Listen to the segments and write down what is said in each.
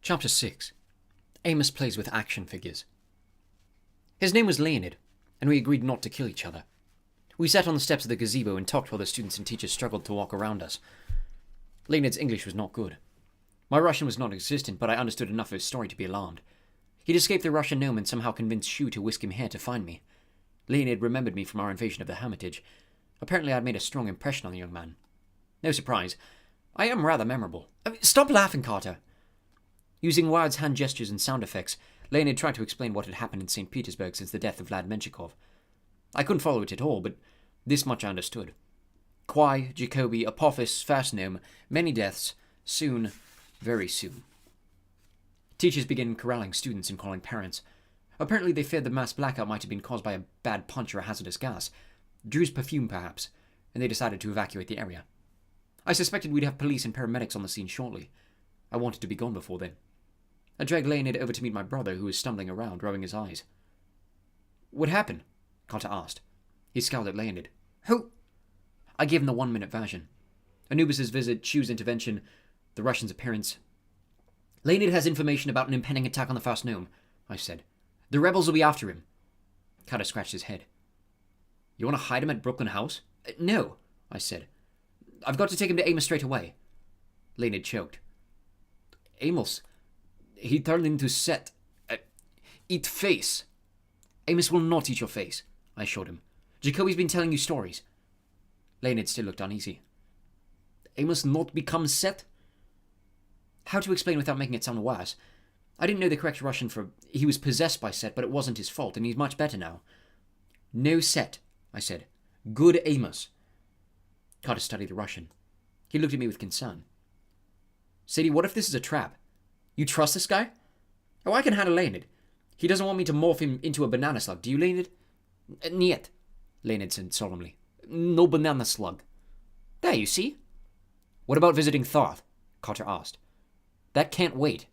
Chapter 6. Amos plays with action figures. His name was Leonid, and we agreed not to kill each other. We sat on the steps of the gazebo and talked while the students and teachers struggled to walk around us. Leonid's English was not good. My Russian was non-existent, but I understood enough of his story to be alarmed. He'd escaped the Russian gnome and somehow convinced Shu to whisk him here to find me. Leonid remembered me from our invasion of the Hermitage. Apparently I'd made a strong impression on the young man. No surprise. I am rather memorable. Stop laughing, Carter! Using words, hand gestures, and sound effects, Leonid tried to explain what had happened in St. Petersburg since the death of Vlad Menshikov. I couldn't follow it at all, but this much I understood. Quai, Jacobi, Apophis, fast gnome, many deaths, soon, very soon. Teachers began corralling students and calling parents. Apparently they feared the mass blackout might have been caused by a bad punch or a hazardous gas. Drew's perfume, perhaps, and they decided to evacuate the area. I suspected we'd have police and paramedics on the scene shortly. I wanted to be gone before then. I dragged Leonid over to meet my brother, who was stumbling around, rubbing his eyes. "What happened?" Carter asked. He scowled at Leonid. "Who?" I gave him the 1-minute version. Anubis's visit, Shu's intervention, the Russian's appearance. "Leonid has information about an impending attack on the Fast Gnome," I said. "The rebels will be after him." Carter scratched his head. "You want to hide him at Brooklyn House?" "No," I said. "I've got to take him to Amos straight away." Leonid choked. "Amos, he turned into Set. Eat face." "Amos will not eat your face," I assured him. "Jacobi's been telling you stories." Leonid still looked uneasy. "Amos not become Set?" How to explain without making it sound worse? I didn't know the correct Russian for he was possessed by Set, but it wasn't his fault, and he's much better now. "No Set," I said. "Good Amos." Carter studied the Russian. He looked at me with concern. "Sadie, what if this is a trap? You trust this guy?" "Oh, I can handle Leonid. He doesn't want me to morph him into a banana slug, do you, Leonid?" "Niet," Leonid said solemnly. "No banana slug." "There, you see." "What about visiting Thoth?" Carter asked. "That can't wait."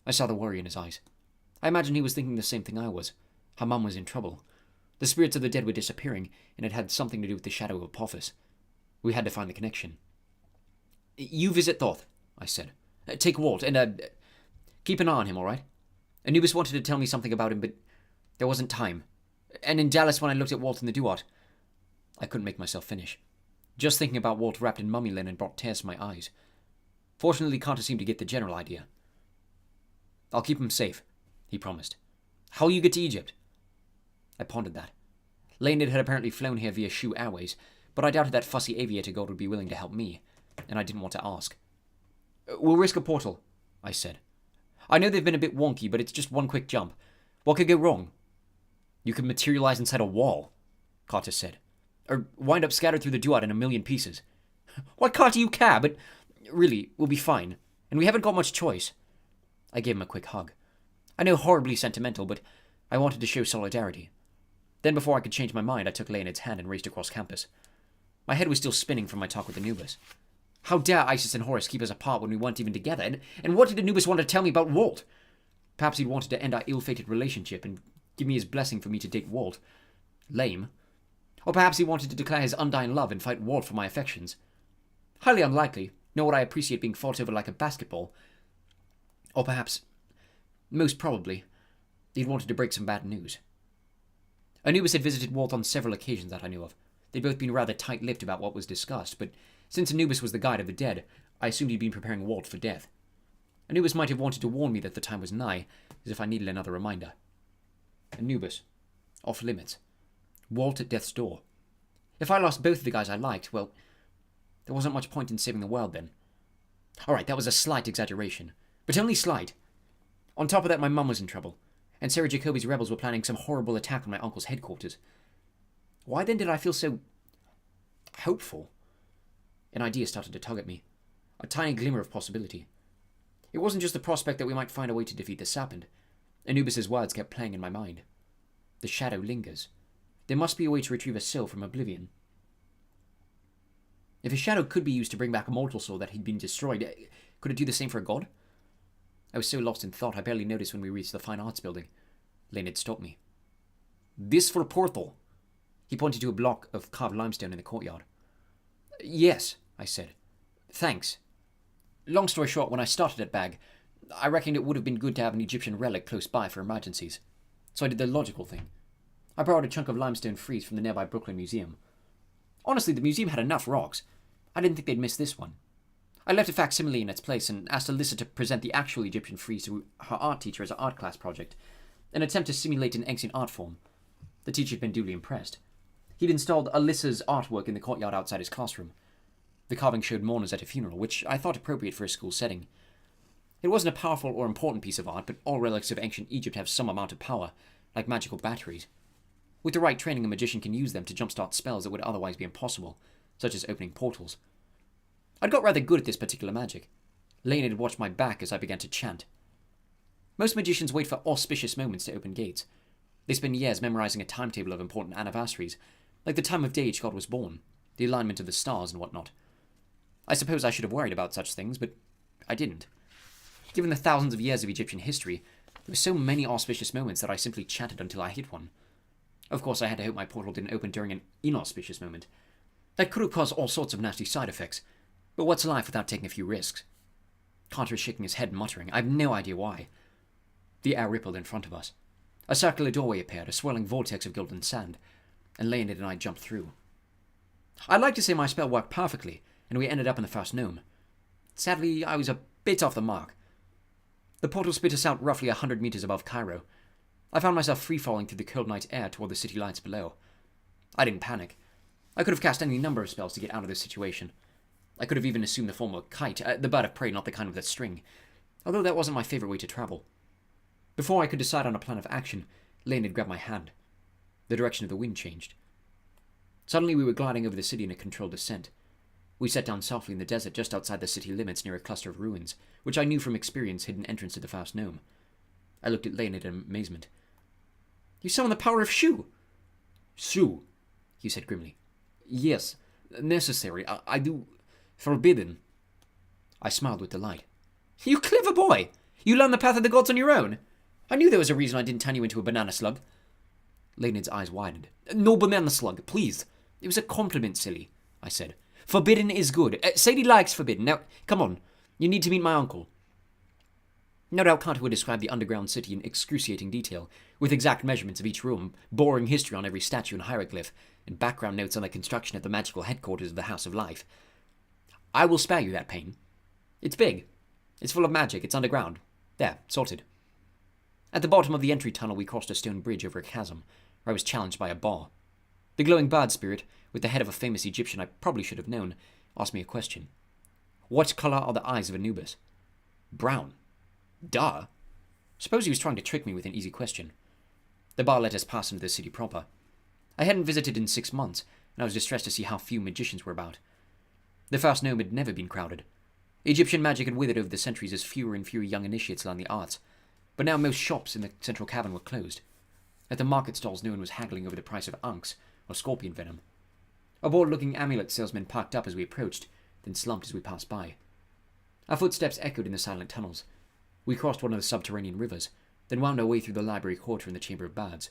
I saw the worry in his eyes. I imagined he was thinking the same thing I was. Her mum was in trouble. The spirits of the dead were disappearing, and it had something to do with the shadow of Apophis. We had to find the connection. "You visit Thoth," I said. "Take Walt, and, keep an eye on him, all right? Anubis wanted to tell me something about him, but there wasn't time. And in Dallas, when I looked at Walt in the Duat..." I couldn't make myself finish. Just thinking about Walt wrapped in mummy linen brought tears to my eyes. Fortunately, Carter seemed to get the general idea. "I'll keep him safe," he promised. "How'll you get to Egypt?" I pondered that. Leonid had apparently flown here via Shu Airways, but I doubted that fussy aviator god would be willing to help me, and I didn't want to ask. "We'll risk a portal," I said. "I know they've been a bit wonky, but it's just one quick jump. What could go wrong?" "You could materialize inside a wall," Carter said. "Or wind up scattered through the Duat in a million pieces." "Why, Carter, you care, but really, we'll be fine, and we haven't got much choice." I gave him a quick hug. I know, horribly sentimental, but I wanted to show solidarity. Then before I could change my mind, I took Leonid's hand and raced across campus. My head was still spinning from my talk with Anubis. How dare Isis and Horus keep us apart when we weren't even together? And what did Anubis want to tell me about Walt? Perhaps he'd wanted to end our ill-fated relationship and give me his blessing for me to date Walt. Lame. Or perhaps he wanted to declare his undying love and fight Walt for my affections. Highly unlikely, nor would I appreciate being fought over like a basketball. Or perhaps, most probably, he'd wanted to break some bad news. Anubis had visited Walt on several occasions that I knew of. They'd both been rather tight-lipped about what was discussed, but since Anubis was the guide of the dead, I assumed he'd been preparing Walt for death. Anubis might have wanted to warn me that the time was nigh, as if I needed another reminder. Anubis. Off limits. Walt at death's door. If I lost both of the guys I liked, well, there wasn't much point in saving the world then. Alright, that was a slight exaggeration, but only slight. On top of that, my mum was in trouble, and Sarah Jacobi's rebels were planning some horrible attack on my uncle's headquarters. Why then did I feel so hopeful? An idea started to tug at me, a tiny glimmer of possibility. It wasn't just the prospect that we might find a way to defeat the serpent. Anubis's words kept playing in my mind. The shadow lingers. There must be a way to retrieve a soul from oblivion. If a shadow could be used to bring back a mortal soul that had been destroyed, could it do the same for a god? I was so lost in thought I barely noticed when we reached the Fine Arts building. Leonid stopped me. "This for portal." He pointed to a block of carved limestone in the courtyard. "Yes," I said. "Thanks." Long story short, when I started at BAG, I reckoned it would have been good to have an Egyptian relic close by for emergencies. So I did the logical thing. I borrowed a chunk of limestone frieze from the nearby Brooklyn Museum. Honestly, the museum had enough rocks. I didn't think they'd miss this one. I left a facsimile in its place and asked Alyssa to present the actual Egyptian frieze to her art teacher as an art class project, an attempt to simulate an ancient art form. The teacher had been duly impressed. He'd installed Alyssa's artwork in the courtyard outside his classroom. The carving showed mourners at a funeral, which I thought appropriate for a school setting. It wasn't a powerful or important piece of art, but all relics of ancient Egypt have some amount of power, like magical batteries. With the right training, a magician can use them to jumpstart spells that would otherwise be impossible, such as opening portals. I'd got rather good at this particular magic. Lane had watched my back as I began to chant. Most magicians wait for auspicious moments to open gates. They spend years memorizing a timetable of important anniversaries, like the time of day each god was born, the alignment of the stars and whatnot. I suppose I should have worried about such things, but I didn't. Given the thousands of years of Egyptian history, there were so many auspicious moments that I simply chanted until I hit one. Of course, I had to hope my portal didn't open during an inauspicious moment. That could have caused all sorts of nasty side effects, but what's life without taking a few risks? Carter was shaking his head, muttering. I have no idea why. The air rippled in front of us. A circular doorway appeared, a swirling vortex of golden sand, and Leonid and I jumped through. I'd like to say my spell worked perfectly, and we ended up in the first gnome. Sadly, I was a bit off the mark. The portal spit us out roughly 100 meters above Cairo. I found myself free-falling through the cold night air toward the city lights below. I didn't panic. I could have cast any number of spells to get out of this situation. I could have even assumed the form of a kite, the bird of prey, not the kind with a string, although that wasn't my favorite way to travel. Before I could decide on a plan of action, Lane had grabbed my hand. The direction of the wind changed. Suddenly we were gliding over the city in a controlled descent. We sat down softly in the desert just outside the city limits near a cluster of ruins, which I knew from experience hid an entrance to the first gnome. I looked at Lane in amazement. You summon the power of Shu! Shu, he said grimly. Yes, necessary. I do... forbidden. I smiled with delight. You clever boy! You learned the path of the gods on your own! I knew there was a reason I didn't turn you into a banana slug. Lanid's eyes widened. No banana slug, please. It was a compliment, silly, I said. Forbidden is good. Sadie likes forbidden. Now, come on. You need to meet my uncle. No doubt Carter would describe the underground city in excruciating detail, with exact measurements of each room, boring history on every statue and hieroglyph, and background notes on the construction of the magical headquarters of the House of Life. I will spare you that pain. It's big. It's full of magic. It's underground. There, sorted. At the bottom of the entry tunnel, we crossed a stone bridge over a chasm, where I was challenged by a bar. The glowing bird spirit, with the head of a famous Egyptian I probably should have known, asked me a question. What color are the eyes of Anubis? Brown. Duh. Suppose he was trying to trick me with an easy question. The bar let us pass into the city proper. I hadn't visited in 6 months, and I was distressed to see how few magicians were about. The first gnome had never been crowded. Egyptian magic had withered over the centuries as fewer and fewer young initiates learned the arts, but now most shops in the central cavern were closed. At the market stalls, no one was haggling over the price of ankhs or scorpion venom. A bored-looking amulet salesman parked up as we approached, then slumped as we passed by. Our footsteps echoed in the silent tunnels. We crossed one of the subterranean rivers, then wound our way through the library quarter and the Chamber of Birds.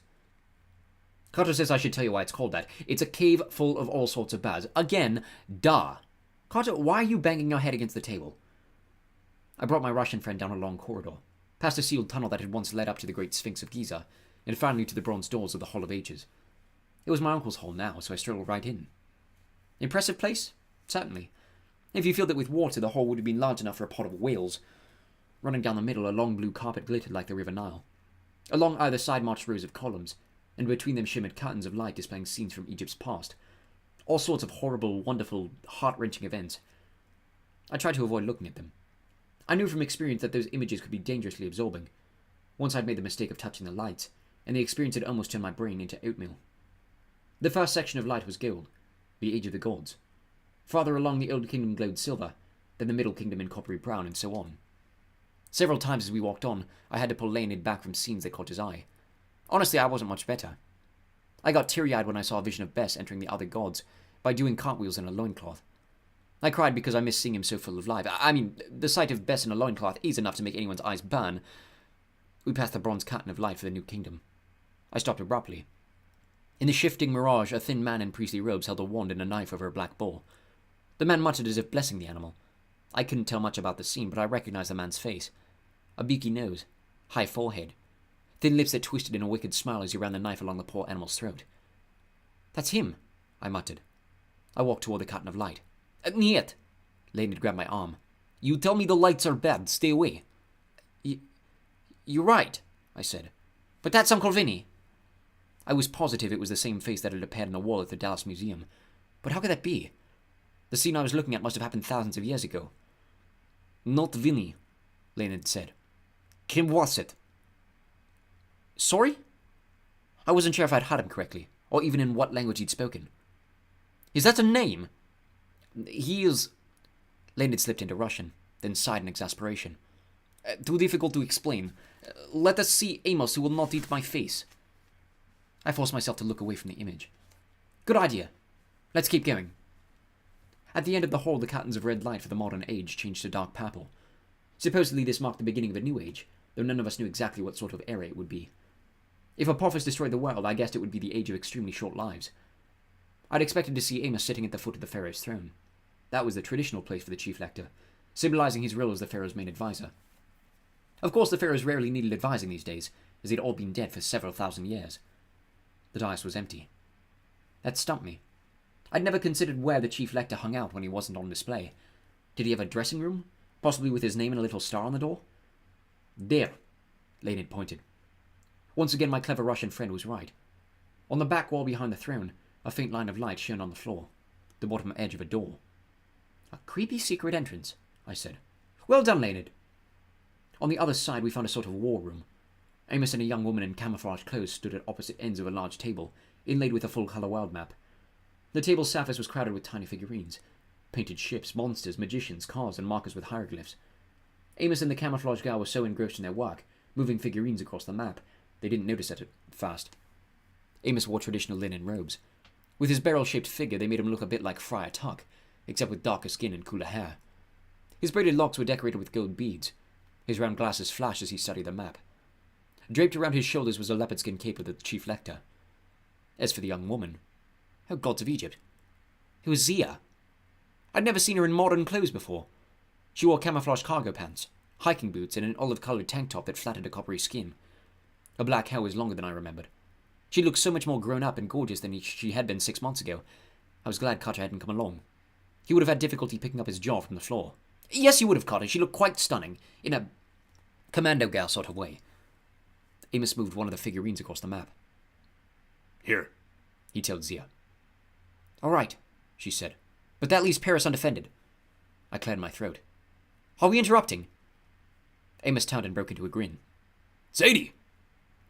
Carter says I should tell you why it's called that. It's a cave full of all sorts of birds. Again, duh. Carter, why are you banging your head against the table? I brought my Russian friend down a long corridor, past a sealed tunnel that had once led up to the Great Sphinx of Giza, and finally to the bronze doors of the Hall of Ages. It was my uncle's hall now, so I strolled right in. Impressive place? Certainly. If you feel that with water the hall would have been large enough for a pot of whales. Running down the middle, a long blue carpet glittered like the River Nile. Along either side marched rows of columns, and between them shimmered curtains of light displaying scenes from Egypt's past. All sorts of horrible, wonderful, heart-wrenching events. I tried to avoid looking at them. I knew from experience that those images could be dangerously absorbing. Once I'd made the mistake of touching the lights, and the experience had almost turned my brain into oatmeal. The first section of light was gold, the age of the gods. Farther along, the Old Kingdom glowed silver, then the Middle Kingdom in coppery brown, and so on. Several times as we walked on, I had to pull Leonid back from scenes that caught his eye. Honestly, I wasn't much better. I got teary-eyed when I saw a vision of Bess entering the other gods by doing cartwheels in a loincloth. I cried because I missed seeing him so full of life. I mean, the sight of Bess in a loincloth is enough to make anyone's eyes burn. We passed the bronze curtain of light for the New Kingdom. I stopped abruptly. In the shifting mirage, a thin man in priestly robes held a wand and a knife over a black bull. The man muttered as if blessing the animal. I couldn't tell much about the scene, but I recognized the man's face. a beaky nose, high forehead, thin lips that twisted in a wicked smile as he ran the knife along the poor animal's throat. "That's him," I muttered. I walked toward the curtain of light. "Niet!" Leonid grabbed my arm. "You tell me the lights are bad. Stay away." You're right," I said. "But that's Uncle Vinny." I was positive it was the same face that had appeared on the wall at the Dallas Museum. But how could that be? The scene I was looking at must have happened thousands of years ago. "Not Vinny," Leonid said. "Kim was it." "Sorry?" I wasn't sure if I'd heard him correctly, or even in what language he'd spoken. "Is that a name?" "He is..." Leonid slipped into Russian, then sighed in exasperation. "Too difficult to explain. Let us see Amos, who will not eat my face." I forced myself to look away from the image. "Good idea. Let's keep going." At the end of the hall, the curtains of red light for the modern age changed to dark purple. Supposedly this marked the beginning of a new age, though none of us knew exactly what sort of era it would be. If Apophis destroyed the world, I guessed it would be the age of extremely short lives. I'd expected to see Amos sitting at the foot of the pharaoh's throne. That was the traditional place for the chief lector, symbolizing his role as the pharaoh's main advisor. Of course, the pharaohs rarely needed advising these days, as they'd all been dead for several thousand years. The dais was empty. That stumped me. I'd never considered where the chief lector hung out when he wasn't on display. Did he have a dressing room? Possibly with his name and a little star on the door? "There," Leonid pointed. Once again, my clever Russian friend was right. On the back wall behind the throne, a faint line of light shone on the floor, the bottom edge of a door. "A creepy secret entrance," I said. "Well done, Leonid." On the other side, we found a sort of war room. Amos and a young woman in camouflage clothes stood at opposite ends of a large table, inlaid with a full-color world map. The table's surface was crowded with tiny figurines, painted ships, monsters, magicians, cars, and markers with hieroglyphs. Amos and the camouflage girl were so engrossed in their work, moving figurines across the map, they didn't notice it at first. Amos wore traditional linen robes. With his barrel-shaped figure, they made him look a bit like Friar Tuck, except with darker skin and cooler hair. His braided locks were decorated with gold beads. His round glasses flashed as he studied the map. Draped around his shoulders was a leopard skin cape of the chief lector. As for the young woman, oh gods of Egypt, it was Zia. I'd never seen her in modern clothes before. She wore camouflage cargo pants, hiking boots, and an olive-colored tank top that flattered her coppery skin. Her black hair was longer than I remembered. She looked so much more grown up and gorgeous than she had been 6 months ago. I was glad Carter hadn't come along. He would have had difficulty picking up his jaw from the floor. Yes, you would have, Carter. She looked quite stunning, in a commando gal sort of way. Amos moved one of the figurines across the map. "Here," he told Zia. "All right," she said, "but that leaves Paris undefended." I cleared my throat. "Are we interrupting?" Amos turned and broke into a grin. "Sadie!"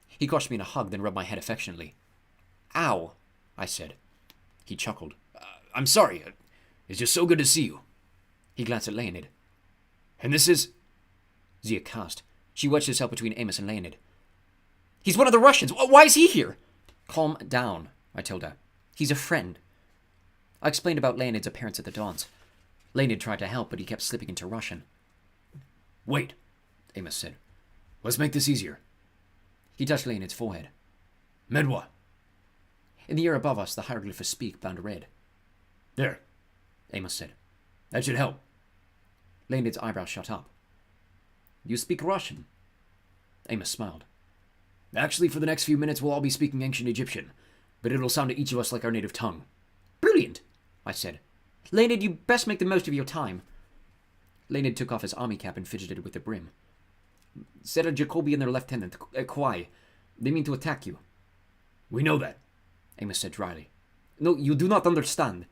He crushed me in a hug, then rubbed my head affectionately. "Ow," I said. He chuckled. "I'm sorry. It's just so good to see you." He glanced at Leonid. "And this is..." Zia cursed. She wedged herself between Amos and Leonid. "He's one of the Russians. Why is he here?" "Calm down," I told her. "He's a friend." I explained about Leonid's appearance at the dance. Leonid tried to help, but he kept slipping into Russian. "Wait," Amos said. "Let's make this easier." He touched Leonid's forehead. "Medwa." In the air above us, the hieroglyph for speak burned red. "There," Amos said. "That should help." Leonid's eyebrows shot up. "You speak Russian?" Amos smiled. "Actually, for the next few minutes, we'll all be speaking ancient Egyptian, but it'll sound to each of us like our native tongue." "Brilliant," I said. "Leonid, you best make the most of your time." Leonid took off his army cap and fidgeted with the brim. "Sarah Jacobi and their lieutenant, Kwai. They mean to attack you." "We know that," Amos said dryly. "No, you do not understand."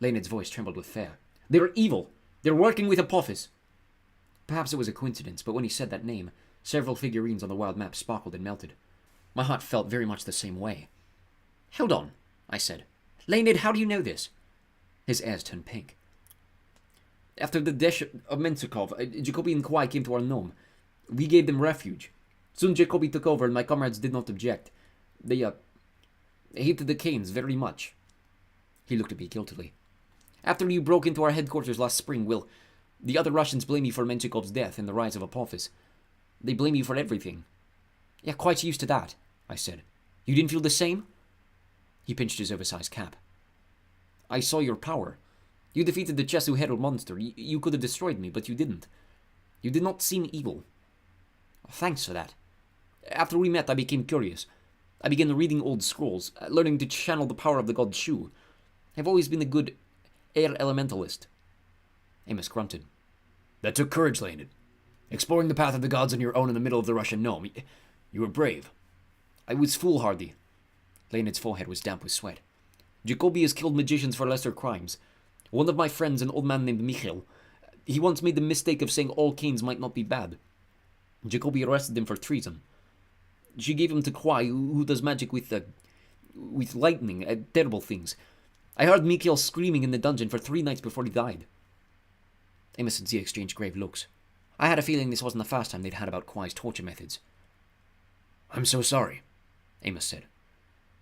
Leonid's voice trembled with fear. "They're evil. They're working with Apophis." Perhaps it was a coincidence, but when he said that name, several figurines on the wild map sparkled and melted. My heart felt very much the same way. "Hold on," I said. "Leonid, how do you know this?" His eyes turned pink. "After the death of Mensukov, Jacobi and Kwai came to our Nome. We gave them refuge. Soon Jacobi took over and my comrades did not object. They hated the Canes very much." He looked at me guiltily. "After you broke into our headquarters last spring, the other Russians blame you for Mensukov's death and the rise of Apophis. They blame you for everything." "Yeah, quite used to that," I said. "You didn't feel the same?" He pinched his oversized cap. "I saw your power. You defeated the Chesu Herald monster. You could have destroyed me, but you didn't. You did not seem evil. Thanks for that. After we met, I became curious. I began reading old scrolls, learning to channel the power of the god Shu. I've always been a good air elementalist. Amos grunted. That took courage, Leonid. Exploring the path of the gods on your own in the middle of the Russian Nome. You were brave. I was foolhardy. Leonid's forehead was damp with sweat. Jacobi has killed magicians for lesser crimes. One of my friends, an old man named Michael, he once made the mistake of saying all kings might not be bad. Jacobi arrested him for treason. She gave him to Kwai, who does magic with lightning, terrible things. I heard Mikhail screaming in the dungeon for 3 nights before he died. Amos and Zia exchanged grave looks. I had a feeling this wasn't the first time they'd had about Kwai's torture methods. I'm so sorry, Amos said.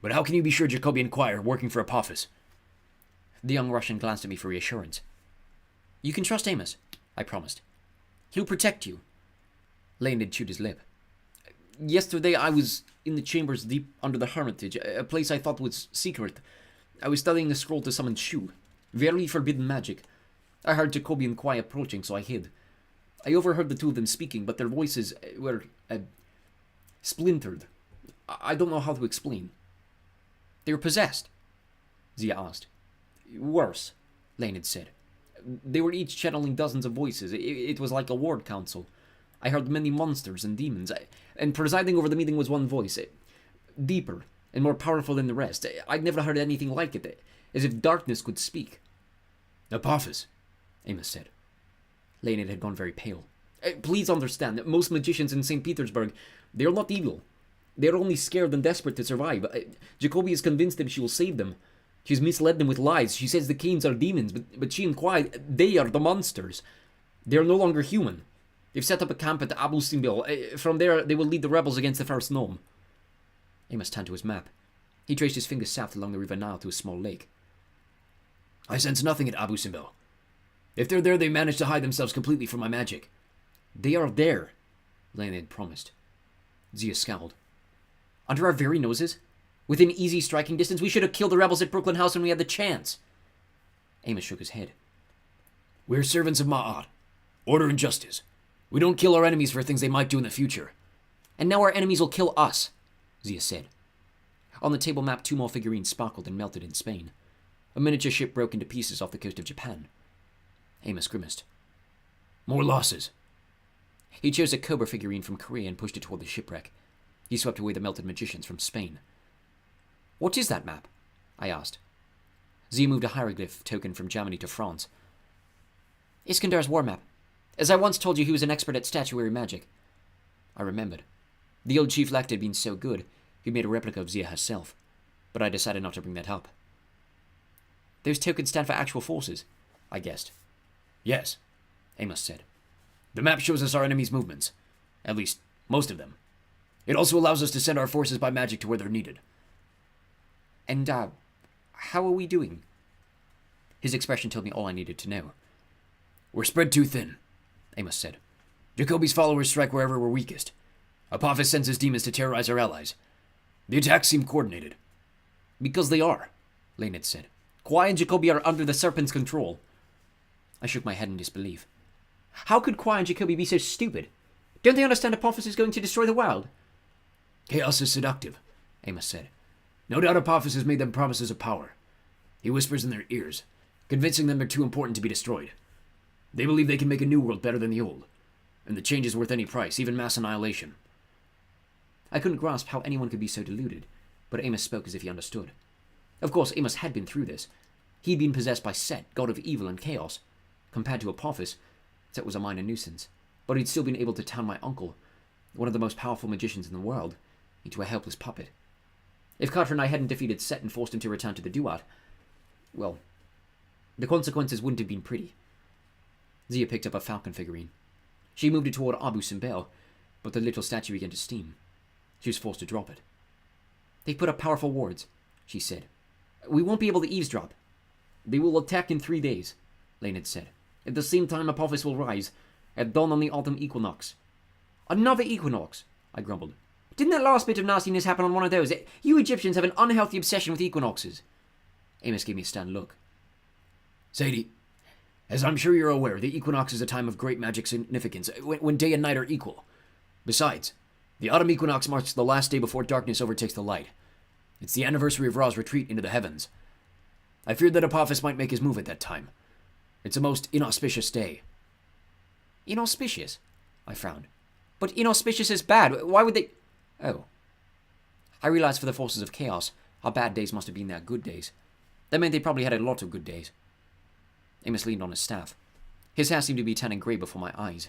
But how can you be sure Jacobi and Kwai are working for Apophis? The young Russian glanced at me for reassurance. You can trust Amos, I promised. He'll protect you. Leonid chewed his lip. Yesterday I was in the chambers deep under the Hermitage, a place I thought was secret. I was studying a scroll to summon Shu. Very forbidden magic. I heard Jacobi and Kwai approaching, so I hid. I overheard the two of them speaking, but their voices were splintered. I don't know how to explain. They were possessed? Zia asked. Worse, Leonid said. They were each channeling dozens of voices. It was like a ward council. I heard many monsters and demons, and presiding over the meeting was one voice, deeper and more powerful than the rest. I'd never heard anything like it, as if darkness could speak. Apophis, Amos said. Leonid had gone very pale. Please understand that most magicians in St. Petersburg, they are not evil. They are only scared and desperate to survive. Jacobi is convinced that she will save them. She's misled them with lies. She says the Canes are demons, but she and Kwai, they are the monsters. They are no longer human. They've set up a camp at Abu Simbel. From there, they will lead the rebels against the first Nome. Amos turned to his map. He traced his fingers south along the river Nile to a small lake. I sense nothing at Abu Simbel. If they're there, they managed to hide themselves completely from my magic. They are there, Leonid promised. Zia scowled. Under our very noses? Within easy striking distance? We should have killed the rebels at Brooklyn House when we had the chance. Amos shook his head. We're servants of Ma'at. Order and justice. We don't kill our enemies for things they might do in the future. And now our enemies will kill us, Zia said. On the table map, 2 more figurines sparkled and melted in Spain. A miniature ship broke into pieces off the coast of Japan. Amos grimaced. More losses. He chose a cobra figurine from Korea and pushed it toward the shipwreck. He swept away the melted magicians from Spain. What is that map? I asked. Zia moved a hieroglyph token from Germany to France. Iskandar's war map. As I once told you, he was an expert at statuary magic. I remembered. The old chief Lect had been so good, he'd made a replica of Zia herself. But I decided not to bring that up. Those tokens stand for actual forces, I guessed. Yes, Amos said. The map shows us our enemies' movements. At least, most of them. It also allows us to send our forces by magic to where they're needed. And, how are we doing? His expression told me all I needed to know. We're spread too thin, Amos said. Jacobi's followers strike wherever we're weakest. Apophis sends his demons to terrorize our allies. The attacks seem coordinated. Because they are, Leonid said. Kwai and Jacobi are under the Serpent's control. I shook my head in disbelief. How could Kwai and Jacobi be so stupid? Don't they understand Apophis is going to destroy the world? Chaos is seductive, Amos said. No doubt Apophis has made them promises of power. He whispers in their ears, convincing them they're too important to be destroyed. They believe they can make a new world better than the old, and the change is worth any price, even mass annihilation. I couldn't grasp how anyone could be so deluded, but Amos spoke as if he understood. Of course, Amos had been through this. He'd been possessed by Set, god of evil and chaos. Compared to Apophis, Set was a minor nuisance, but he'd still been able to turn my uncle, one of the most powerful magicians in the world, into a helpless puppet. If Carter and I hadn't defeated Set and forced him to return to the Duat, well, the consequences wouldn't have been pretty. Zia picked up a falcon figurine. She moved it toward Abu Simbel, but the little statue began to steam. She was forced to drop it. They put up powerful wards, she said. We won't be able to eavesdrop. They will attack in 3 days, Leonid said. At the same time, Apophis will rise, at dawn on the autumn equinox. Another equinox, I grumbled. Didn't that last bit of nastiness happen on one of those? You Egyptians have an unhealthy obsession with equinoxes. Amos gave me a stern look. Sadie, as I'm sure you're aware, the equinox is a time of great magic significance, when day and night are equal. Besides, the autumn equinox marks the last day before darkness overtakes the light. It's the anniversary of Ra's retreat into the heavens. I feared that Apophis might make his move at that time. It's a most inauspicious day. Inauspicious? I frowned. But inauspicious is bad. Why would they... Oh. I realized for the forces of chaos, our bad days must have been their good days. That meant they probably had a lot of good days. Amos leaned on his staff. His hair seemed to be turning grey before my eyes.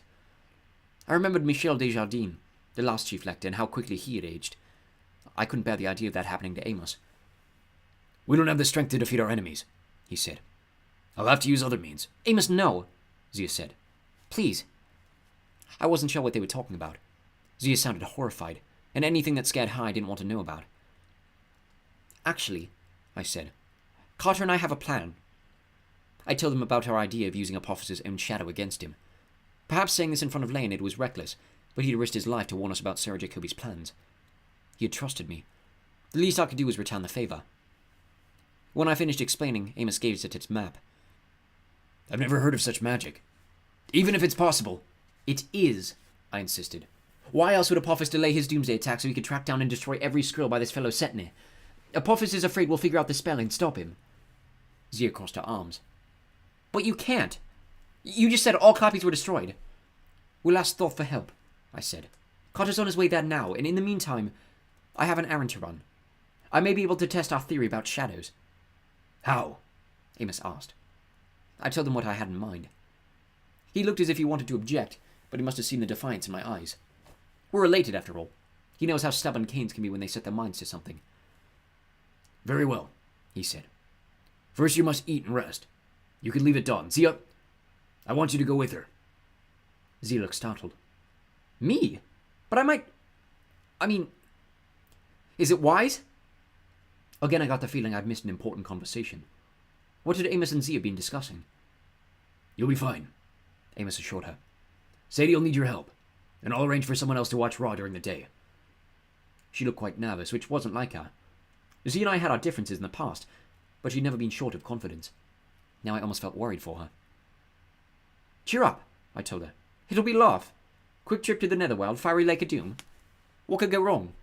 I remembered Michel Desjardins, the last chief lector, and how quickly he had aged. I couldn't bear the idea of that happening to Amos. We don't have the strength to defeat our enemies, he said. I'll have to use other means. Amos, no, Zia said. Please. I wasn't sure what they were talking about. Zia sounded horrified, and anything that scared her I didn't want to know about. Actually, I said, Carter and I have a plan. I told him about our idea of using Apophis's own shadow against him. Perhaps saying this in front of Leonid was reckless, but he'd risked his life to warn us about Sarah Jacobi's plans. He had trusted me. The least I could do was return the favor. When I finished explaining, Amos gazed at its map. I've never heard of such magic. Even if it's possible. It is, I insisted. Why else would Apophis delay his doomsday attack so he could track down and destroy every Skrill by this fellow Setnir? Apophis is afraid we'll figure out the spell and stop him. Zia crossed her arms. But you can't. You just said all copies were destroyed. We'll ask Thoth for help, I said. Carter's on his way there now, and in the meantime, I have an errand to run. I may be able to test our theory about shadows. How? Amos asked. I told him what I had in mind. He looked as if he wanted to object, but he must have seen the defiance in my eyes. We're related, after all. He knows how stubborn Canes can be when they set their minds to something. Very well, he said. First you must eat and rest. You can leave at dawn. Zia, I want you to go with her. Zia looked startled. Me? But I might... is it wise? Again, I got the feeling I'd missed an important conversation. What had Amos and Zia been discussing? You'll be fine, Amos assured her. Sadie'll need your help, and I'll arrange for someone else to watch Ra during the day. She looked quite nervous, which wasn't like her. Zia and I had our differences in the past, but she'd never been short of confidence. Now I almost felt worried for her. Cheer up, I told her. It'll be laugh. Quick trip to the Netherworld, fiery Lake of Doom. What could go wrong?